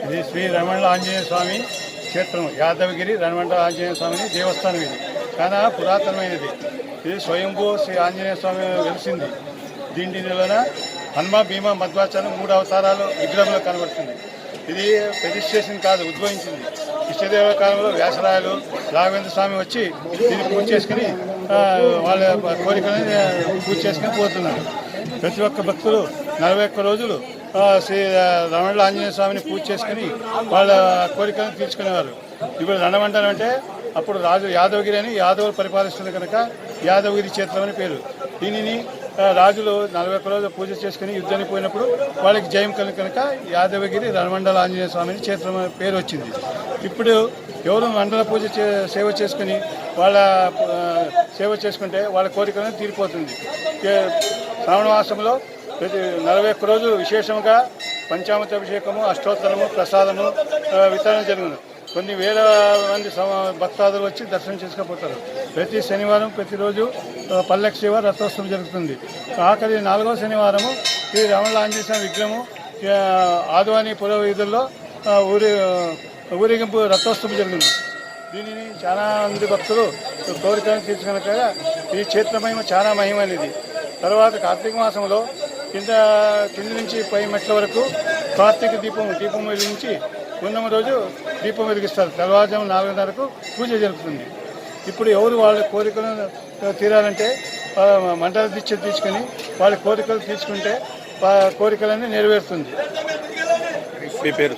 ఇది శ్రీ రమణ ఆంజనేయ స్వామి క్షేత్రం, యాదవగిరి రమణ ఆంజనేయ స్వామి దేవస్థానం. ఇది చాలా పురాతనమైనది. ఇది స్వయంభూ శ్రీ ఆంజనేయ స్వామి వెలిసింది. దీనిలోన హనుమ, భీమ, మధ్వాచారం 3 అవతారాలు విగ్రహంలో కనబడుతుంది. ఇది ప్రతిష్ఠేషన్ కాదు, ఉద్భవించింది. కృష్ణదేవ కాలంలో వ్యాసరాయలు, రాఘవేంద్ర స్వామి వచ్చి దీన్ని పూజ చేసుకుని వాళ్ళ కోరికలని పూజ చేసుకుని పోతున్నారు. ప్రతి ఒక్క భక్తులు 41 రోజులు శ్రీ రమణ ఆంజనేయ స్వామిని పూజ చేసుకుని వాళ్ళ కోరికలను తీర్చుకునేవారు. ఇప్పుడు రణమండలం అంటే అప్పుడు రాజు యాదవగిరి అని యాదవులు పరిపాలిస్తుంది కనుక యాదవగిరి క్షేత్రం అని పేరు. దీనిని రాజులు 41 రోజులు పూజ చేసుకుని యుద్ధానికి పోయినప్పుడు వాళ్ళకి జయం కనుక యాదవగిరి రణమండల ఆంజనేయ స్వామిని క్షేత్రం పేరు వచ్చింది. ఇప్పుడు ఎవరు మండల పూజ సేవ చేసుకుని వాళ్ళ సేవ చేసుకుంటే వాళ్ళ కోరికలను తీరిపోతుంది. శ్రావణ మాసంలో ప్రతి 41 రోజులు విశేషంగా పంచామృత అభిషేకము, అష్టోత్తరము, ప్రసాదము వితరణ జరుగును. కొన్ని వేల మంది భక్తాదులు వచ్చి దర్శనం చేసుకుపోతారు. ప్రతి శనివారం ప్రతిరోజు పల్లకి సేవ, రథోత్సవం జరుగుతుంది. ఆఖరి 4వ శనివారము శ్రీ రమణ ఆంజనేయ స్వామి విగ్రహము ఆదివాని పుర వీధుల్లో ఊరేగింపు రథోత్సవం జరుగుతుంది. దీనిని చాలా మంది భక్తులు కోరికలను తీర్చుకున్నాక ఈ క్షేత్రమహిమ చాలా మహిమైనది. తర్వాత కార్తీక మాసంలో కింది నుంచి పై మెట్ల వరకు కార్తీక దీపం వెలిగించి పున్నమ రోజు దీపం వెలిగిస్తారు. తెల్లవారుజాము 4:30కు పూజ జరుగుతుంది. ఇప్పుడు ఎవరు వాళ్ళ కోరికలను తీరాలంటే మండల దీక్ష తీసుకుని వాళ్ళ కోరికలు తీర్చుకుంటే కోరికలన్నీ నెరవేరుతుంది. మీ పేరు?